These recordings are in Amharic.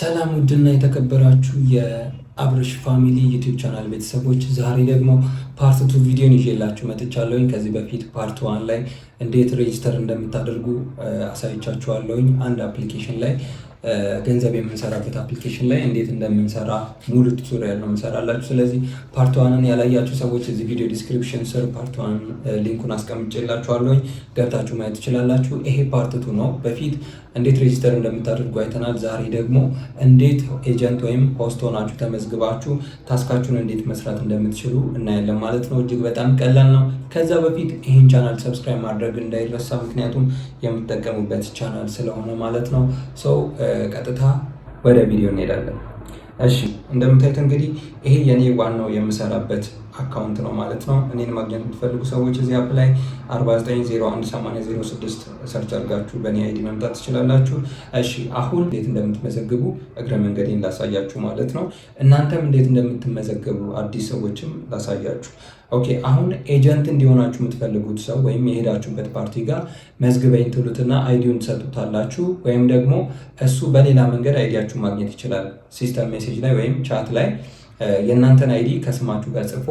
ሰላም ውድና የተከበራችሁ የአብርሽ ፋሚሊ ዩቲዩብ ቻናል ቤተሰቦች፣ ዛሬ ደግሞ ፓርት 2 ቪዲዮን ይዤላችሁ መጥቻለሁኝ። ከዚህ በፊት ፓርት 1 ላይ እንዴት ሬጂስተር እንደምታደርጉ አሳይቻችኋለሁኝ። አንድ አፕሊኬሽን ላይ ገንዘብ የምንሰራበት አፕሊኬሽን ላይ እንዴት እንደምንሰራ ሙሉ ቱቶሪያል ነው የምንሰራላችሁ። ስለዚህ ፓርት 1ን ያላያችሁ ሰዎች እዚህ ቪዲዮ ዲስክሪፕሽን ስር ፓርት 1 ሊንኩን አስቀምጬላችኋለሁኝ፣ ገብታችሁ ማየት ትችላላችሁ። ይሄ ፓርት 2 ነው። በፊት እንዴት ሬጂስተር እንደምታደርጉ አይተናል። ዛሬ ደግሞ እንዴት ኤጀንት ወይም ሆስት ሆናችሁ ተመዝግባችሁ ታስካችሁን እንዴት መስራት እንደምትችሉ እናያለን ማለት ነው። እጅግ በጣም ቀላል ነው። ከዛ በፊት ይህን ቻናል ሰብስክራይብ ማድረግ እንዳይረሳ፣ ምክንያቱም የምትጠቀሙበት ቻናል ስለሆነ ማለት ነው። ሰው ቀጥታ ወደ ቪዲዮ እንሄዳለን። እሺ እንደምታዩት እንግዲህ ይሄ የኔ ዋናው የምሰራበት አካውንት ነው ማለት ነው። እኔን ማግኘት የምትፈልጉ ሰዎች እዚህ አፕ ላይ 49018006 ሰርች አድርጋችሁ በእኔ አይዲ መምጣት ትችላላችሁ። እሺ አሁን እንዴት እንደምትመዘግቡ እግረ መንገዴን ላሳያችሁ ማለት ነው። እናንተም እንዴት እንደምትመዘገቡ አዲስ ሰዎችም ላሳያችሁ። ኦኬ አሁን ኤጀንት እንዲሆናችሁ የምትፈልጉት ሰው ወይም የሄዳችሁበት ፓርቲ ጋር መዝግበኝ ትሉትና አይዲውን ትሰጡታላችሁ። ወይም ደግሞ እሱ በሌላ መንገድ አይዲያችሁ ማግኘት ይችላል። ሲስተም ሜሴጅ ላይ ወይም ቻት ላይ የእናንተን አይዲ ከስማችሁ ጋር ጽፎ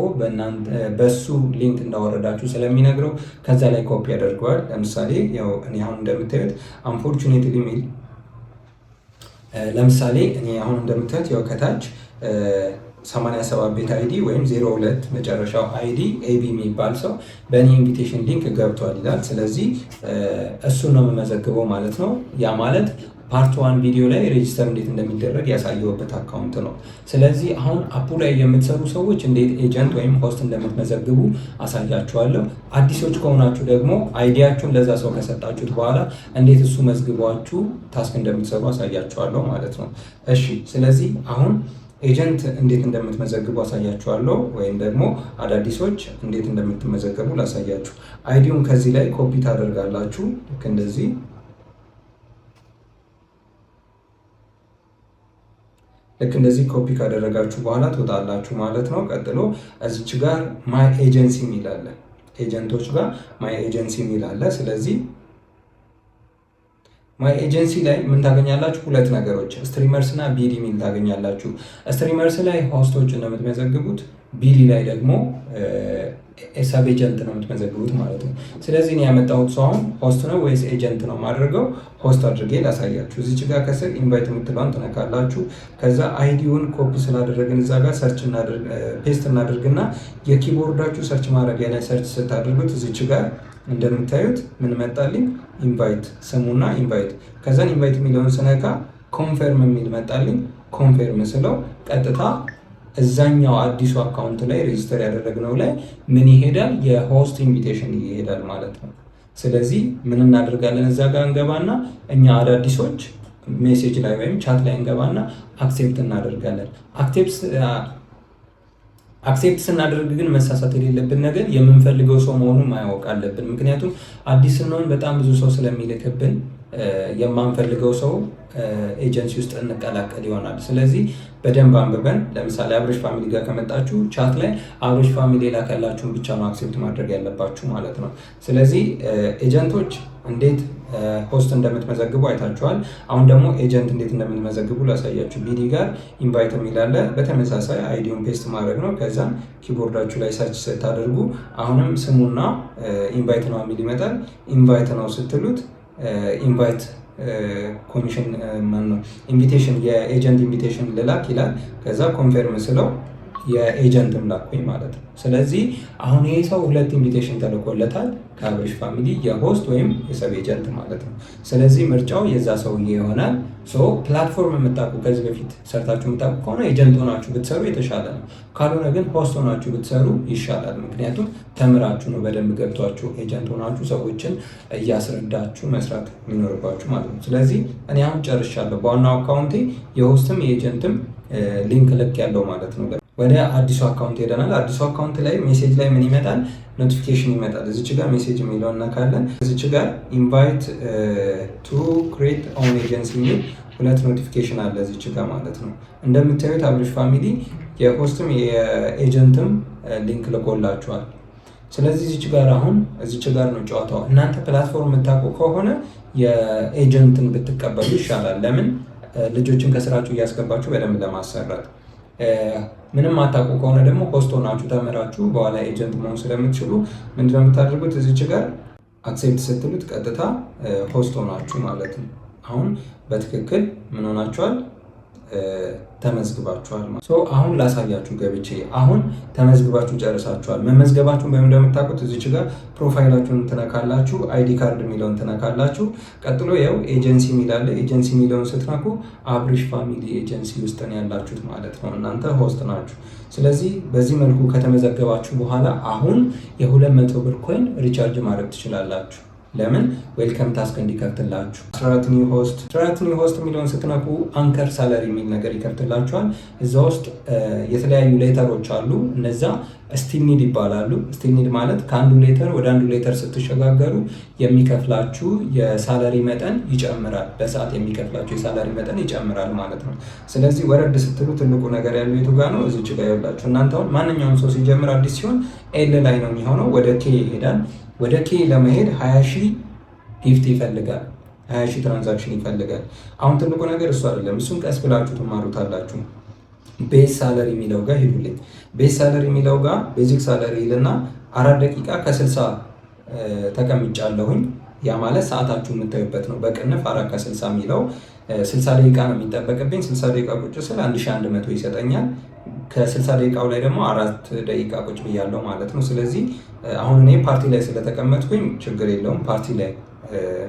በሱ ሊንክ እንዳወረዳችሁ ስለሚነግረው ከዛ ላይ ኮፒ ያደርገዋል። ለምሳሌ ያው እኔ አሁን እንደምታዩት አንፎርቹኔትሊ ሚል ለምሳሌ እኔ አሁን እንደምታዩት ያው ከታች 87 ቤት አይዲ ወይም 02 መጨረሻው አይዲ ኤቢ የሚባል ሰው በእኔ ኢንቪቴሽን ሊንክ ገብቷል ይላል። ስለዚህ እሱን ነው የምመዘግበው ማለት ነው። ያ ማለት ፓርት 1 ቪዲዮ ላይ ሬጂስተር እንዴት እንደሚደረግ ያሳየውበት አካውንት ነው። ስለዚህ አሁን አፑ ላይ የምትሰሩ ሰዎች እንዴት ኤጀንት ወይም ሆስት እንደምትመዘግቡ አሳያችኋለሁ። አዲሶች ከሆናችሁ ደግሞ አይዲያችሁን ለዛ ሰው ከሰጣችሁት በኋላ እንዴት እሱ መዝግቧችሁ ታስክ እንደምትሰሩ አሳያችኋለሁ ማለት ነው። እሺ ስለዚህ አሁን ኤጀንት እንዴት እንደምትመዘግቡ አሳያችኋለሁ፣ ወይም ደግሞ አዳዲሶች እንዴት እንደምትመዘገቡ ላሳያችሁ። አይዲውን ከዚህ ላይ ኮፒ ታደርጋላችሁ። ልክ እንደዚህ ኮፒ ካደረጋችሁ በኋላ ትወጣላችሁ ማለት ነው። ቀጥሎ እዚች ጋር ማይ ኤጀንሲ የሚል አለ። ኤጀንቶች ጋር ማይ ኤጀንሲ የሚል አለ። ስለዚህ ማይ ኤጀንሲ ላይ ምን ታገኛላችሁ? ሁለት ነገሮች፣ ስትሪመርስ እና ቢዲ የሚል ታገኛላችሁ። ስትሪመርስ ላይ ሆስቶች ነው የምትመዘግቡት፣ ቢዲ ላይ ደግሞ ሰብ ኤጀንት ነው የምትመዘግቡት ማለት ነው። ስለዚህ እኔ ያመጣሁት ሰው አሁን ሆስት ነው ወይስ ኤጀንት ነው ማድረገው? ሆስት አድርጌ ላሳያችሁ። እዚች ጋር ከስር ኢንቫይት የምትለውን ትነካላችሁ። ከዛ አይዲውን ኮፒ ስላደረግን እዛ ጋር ፔስት እናደርግና የኪቦርዳችሁ ሰርች ማድረጊያ ላይ ሰርች ስታደርጉት እዚች ጋር እንደምታዩት ምን መጣልኝ? ኢንቫይት ስሙና ኢንቫይት። ከዛን ኢንቫይት የሚለውን ስነካ ኮንፈርም የሚል መጣልኝ። ኮንፈርም ስለው ቀጥታ እዛኛው አዲሱ አካውንት ላይ ሬጂስተር ያደረግነው ላይ ምን ይሄዳል? የሆስት ኢንቪቴሽን ይሄዳል ማለት ነው። ስለዚህ ምን እናደርጋለን? እዛ ጋር እንገባና እኛ አዳዲሶች ሜሴጅ ላይ ወይም ቻት ላይ እንገባና አክሴፕት እናደርጋለን። አክሴፕት ስናደርግ ግን መሳሳት የሌለብን ነገር የምንፈልገው ሰው መሆኑን ማያወቅ አለብን። ምክንያቱም አዲስ ስንሆን በጣም ብዙ ሰው ስለሚልክብን የማንፈልገው ሰው ኤጀንሲ ውስጥ እንቀላቀል ይሆናል። ስለዚህ በደንብ አንብበን፣ ለምሳሌ አብርሽ ፋሚሊ ጋር ከመጣችሁ ቻት ላይ አብርሽ ፋሚሊ ላከላችሁን ብቻ ነው አክሴፕት ማድረግ ያለባችሁ ማለት ነው። ስለዚህ ኤጀንቶች እንዴት ሆስት እንደምትመዘግቡ አይታችኋል። አሁን ደግሞ ኤጀንት እንዴት እንደምትመዘግቡ ላሳያችሁ። ቢዲ ጋር ኢንቫይት የሚላለ በተመሳሳይ አይዲውን ፔስት ማድረግ ነው። ከዛም ኪቦርዳችሁ ላይ ሰርች ስታደርጉ አሁንም ስሙና ኢንቫይት ነው የሚል ይመጣል። ኢንቫይት ነው ስትሉት ኢንቫይት ኮሚሽን ነው ኢንቪቴሽን የኤጀንት ኢንቪቴሽን ልላክ ይላል። ከዛ ኮንፈርም ስለው የኤጀንትም ላኩኝ ማለት ነው። ስለዚህ አሁን ይሄ ሰው ሁለት ኢንቪቴሽን ተልኮለታል ከአብርሽ ፋሚሊ፣ የሆስት ወይም የሰብ ኤጀንት ማለት ነው። ስለዚህ ምርጫው የዛ ሰውዬ ይሆናል። ፕላትፎርም የምታውቁ ከዚህ በፊት ሰርታችሁ የምታውቁ ከሆነ ኤጀንት ሆናችሁ ብትሰሩ የተሻለ ነው። ካልሆነ ግን ሆስት ሆናችሁ ብትሰሩ ይሻላል። ምክንያቱም ተምራችሁ ነው በደንብ ገብቷችሁ ኤጀንት ሆናችሁ ሰዎችን እያስረዳችሁ መስራት የሚኖርባችሁ ማለት ነው። ስለዚህ እኔ አሁን ጨርሻለሁ። በዋናው አካውንቴ የሆስትም የኤጀንትም ሊንክ ልክ ያለው ማለት ነው። ወደ አዲሱ አካውንት ሄደናል። አዲሱ አካውንት ላይ ሜሴጅ ላይ ምን ይመጣል? ኖቲፊኬሽን ይመጣል። እዚች ጋር ሜሴጅ የሚለውን እናካለን። እዚች ጋር ኢንቫይት ቱ ክሬት ኦን ኤጀንሲ የሚል ሁለት ኖቲፊኬሽን አለ እዚች ጋር ማለት ነው። እንደምታዩት አብርሽ ፋሚሊ የሆስትም የኤጀንትም ሊንክ ልኮላችኋል። ስለዚህ እዚች ጋር አሁን እዚች ጋር ነው ጨዋታው። እናንተ ፕላትፎርም የምታውቁ ከሆነ የኤጀንትን ብትቀበሉ ይሻላል። ለምን ልጆችን ከስራችሁ እያስገባችሁ በደንብ ለማሰራት። ምንም አታውቁ ከሆነ ደግሞ ሆስት ሆናችሁ ተምራችሁ በኋላ ኤጀንት መሆን ስለምትችሉ ምንድነው የምታደርጉት? እዚች ጋር አክሴፕት ስትሉት ቀጥታ ሆስት ሆናችሁ ማለት ነው። አሁን በትክክል ምን ሆናችኋል? ተመዝግባችኋል። አሁን ላሳያችሁ ገብቼ። አሁን ተመዝግባችሁ ጨርሳችኋል። መመዝገባችሁን በምን እንደምታውቁት እዚች ጋር ፕሮፋይላችሁን ትነካላችሁ፣ አይዲ ካርድ የሚለውን ትነካላችሁ። ቀጥሎ ያው ኤጀንሲ የሚላለ ኤጀንሲ የሚለውን ስትነኩ አብሪሽ ፋሚሊ ኤጀንሲ ውስጥ ነው ያላችሁት ማለት ነው። እናንተ ሆስት ናችሁ። ስለዚህ በዚህ መልኩ ከተመዘገባችሁ በኋላ አሁን የ200 ብር ኮይን ሪቻርጅ ማድረግ ትችላላችሁ። ለምን? ዌልከም ታስክ እንዲከፍትላችሁ። ስታርት ኒው ሆስት የሚለውን ስትነኩ አንከር ሳለሪ የሚል ነገር ይከፍትላችኋል። እዛ ውስጥ የተለያዩ ሌተሮች አሉ። እነዛ ስቲል ኒድ ይባላሉ። ስቲል ኒድ ማለት ከአንዱ ሌተር ወደ አንዱ ሌተር ስትሸጋገሩ የሚከፍላችሁ የሳለሪ መጠን ይጨምራል። በሰዓት የሚከፍላችሁ የሳለሪ መጠን ይጨምራል ማለት ነው። ስለዚህ ወረድ ስትሉ ትልቁ ነገር ያለው የቱ ጋር ነው? እዚች ጋር ይኸውላችሁ። እናንተ አሁን ማንኛውም ሰው ሲጀምር አዲስ ሲሆን ኤል ላይ ነው የሚሆነው፣ ወደ ኬ ይሄዳል። ወደ ኬ ለመሄድ 20,000 ጊፍት ይፈልጋል፣ 20,000 ትራንዛክሽን ይፈልጋል። አሁን ትልቁ ነገር እሱ አይደለም። እሱን ቀስ ብላችሁ ትማሩታላችሁ። ቤዝ ሳለሪ የሚለው ጋር ሄዱልኝ። ቤዝ ሳለሪ የሚለው ጋር ቤዚክ ሳለሪ ይልና 4 ደቂቃ ከ60 ተቀምጫለሁኝ። ያ ማለት ሰዓታችሁ የምታዩበት ነው። በቅንፍ 4 ከ60 የሚለው 60 ደቂቃ ነው የሚጠበቅብኝ። 60 ደቂቃ ቁጭ ስል 1100 ይሰጠኛል። ከ60 ደቂቃው ላይ ደግሞ 4 ደቂቃ ቁጭ ብያለሁ ማለት ነው። ስለዚህ አሁን እኔ ፓርቲ ላይ ስለተቀመጥኩኝ ችግር የለውም። ፓርቲ ላይ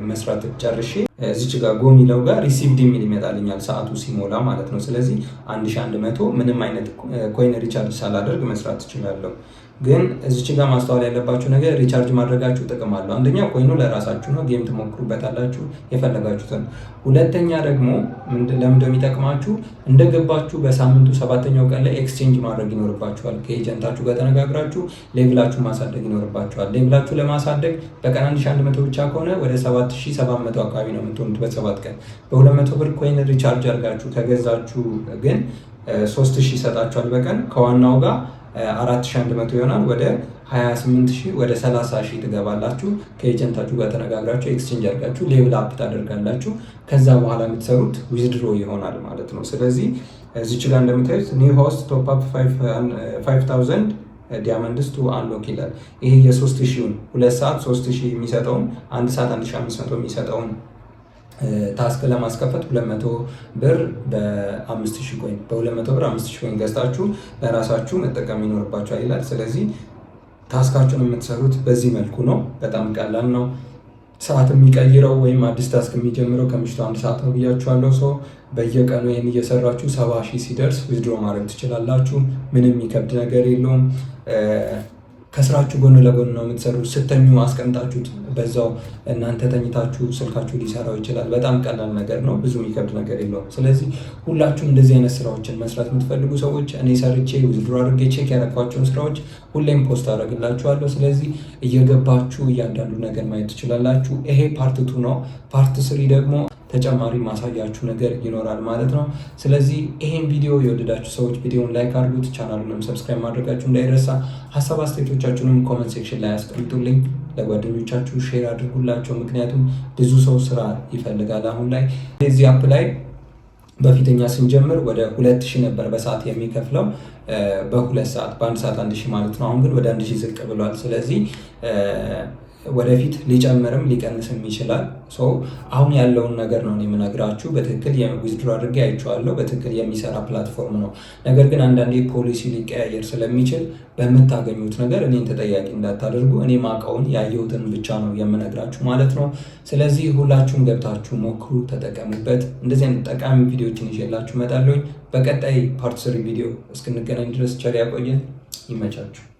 መስራት ጨርሼ እዚች ጋር ጎ የሚለው ጋር ሪሲቭድ የሚል ይመጣልኛል ሰዓቱ ሲሞላ ማለት ነው። ስለዚህ 1100 ምንም አይነት ኮይን ሪቻርጅ ሳላደርግ መስራት ትችላለሁ። ግን እዚች ጋር ማስተዋል ያለባችሁ ነገር ሪቻርጅ ማድረጋችሁ ጥቅም አለው። አንደኛ ኮይኑ ለራሳችሁ ነው፣ ጌም ትሞክሩበታላችሁ የፈለጋችሁትን። ሁለተኛ ደግሞ ለምን እንደሚጠቅማችሁ እንደገባችሁ በሳምንቱ 7ኛው ቀን ላይ ኤክስቼንጅ ማድረግ ይኖርባችኋል። ከኤጀንታችሁ ጋር ተነጋግራችሁ ሌቭላችሁ ማሳደግ ይኖርባችኋል። ሌቭላችሁ ለማሳደግ በቀን 1100 ብቻ ከሆነ ወደ 7700 አካባቢ ነው የምትሆኑት በ7 ቀን። በ200 ብር ኮይን ሪቻርጅ አድርጋችሁ ከገዛችሁ ግን 3000 ይሰጣችኋል በቀን። ከዋናው ጋር 4100 ይሆናል። ወደ 28000 ወደ 30000 ትገባላችሁ። ከኤጀንታችሁ ጋር ተነጋግራችሁ ኤክስቼንጅ አድርጋችሁ ሌቭል አፕ ታደርጋላችሁ። ከዛ በኋላ የምትሰሩት ዊዝድሮ ይሆናል ማለት ነው። ስለዚህ እዚች ጋር እንደምታዩት ኒው ሆስት ቶፕ አፕ 5000 ዲያመንድስ ቱ አንሎክ ይላል። ይሄ የ3000ን 2 ሰዓት 3000 የሚሰጠውን 1 ሰዓት 1500 የሚሰጠውን ታስክ ለማስከፈት 200 ብር በ5000 ኮይን በ200 ብር 5000 ኮይን ገዝታችሁ ለራሳችሁ መጠቀም ይኖርባችኋል ይላል። ስለዚህ ታስካችሁን የምትሰሩት በዚህ መልኩ ነው። በጣም ቀላል ነው። ሰዓት የሚቀይረው ወይም አዲስ ታስክ የሚጀምረው ከምሽቱ 1 ሰዓት ነው ብያችኋለሁ። ሰው በየቀኑ ይህን እየሰራችሁ 70,000 ሲደርስ ዊዝድሮ ማድረግ ትችላላችሁ። ምንም የሚከብድ ነገር የለውም። ከስራችሁ ጎን ለጎን ነው የምትሰሩት። ስተኙ አስቀምጣችሁት በዛው እናንተ ተኝታችሁ ስልካችሁ ሊሰራው ይችላል። በጣም ቀላል ነገር ነው። ብዙ የሚከብድ ነገር የለውም። ስለዚህ ሁላችሁም እንደዚህ አይነት ስራዎችን መስራት የምትፈልጉ ሰዎች እኔ ሰርቼ ዊዝድሮ አድርጌ ቼክ ያደረኳቸውን ስራዎች ሁሌም ፖስት አደርግላችኋለሁ። ስለዚህ እየገባችሁ እያንዳንዱ ነገር ማየት ትችላላችሁ። ይሄ ፓርት 2 ነው። ፓርት 3 ደግሞ ተጨማሪ ማሳያችሁ ነገር ይኖራል ማለት ነው። ስለዚህ ይሄን ቪዲዮ የወደዳችሁ ሰዎች ቪዲዮውን ላይክ አድርጉት፣ ቻናሉንም ሰብስክራይብ ማድረጋችሁ እንዳይረሳ። ሀሳብ አስተያየቶቻችሁንም ኮመንት ሴክሽን ላይ አስቀምጡልኝ። ለጓደኞቻችሁ ሼር አድርጉላቸው። ምክንያቱም ብዙ ሰው ስራ ይፈልጋል አሁን ላይ። እዚህ አፕ ላይ በፊተኛ ስንጀምር ወደ 2000 ነበር በሰዓት የሚከፍለው በ2 ሰዓት በ1 ሰዓት 1000 ማለት ነው። አሁን ግን ወደ 1000 ዝቅ ብሏል። ስለዚህ ወደፊት ሊጨምርም ሊቀንስም ይችላል። አሁን ያለውን ነገር ነው የምነግራችሁ። በትክክል ዊዝድሮ አድርጌ አይቼዋለሁ። በትክክል የሚሰራ ፕላትፎርም ነው። ነገር ግን አንዳንዴ ፖሊሲ ሊቀያየር ስለሚችል በምታገኙት ነገር እኔን ተጠያቂ እንዳታደርጉ። እኔ ማውቀውን ያየሁትን ብቻ ነው የምነግራችሁ ማለት ነው። ስለዚህ ሁላችሁም ገብታችሁ ሞክሩ፣ ተጠቀሙበት። እንደዚህ አይነት ጠቃሚ ቪዲዮዎችን ይዤላችሁ እመጣለሁ። በቀጣይ ፓርት 3 ቪዲዮ እስክንገናኝ ድረስ ቸር ያቆየን። ይመቻችሁ።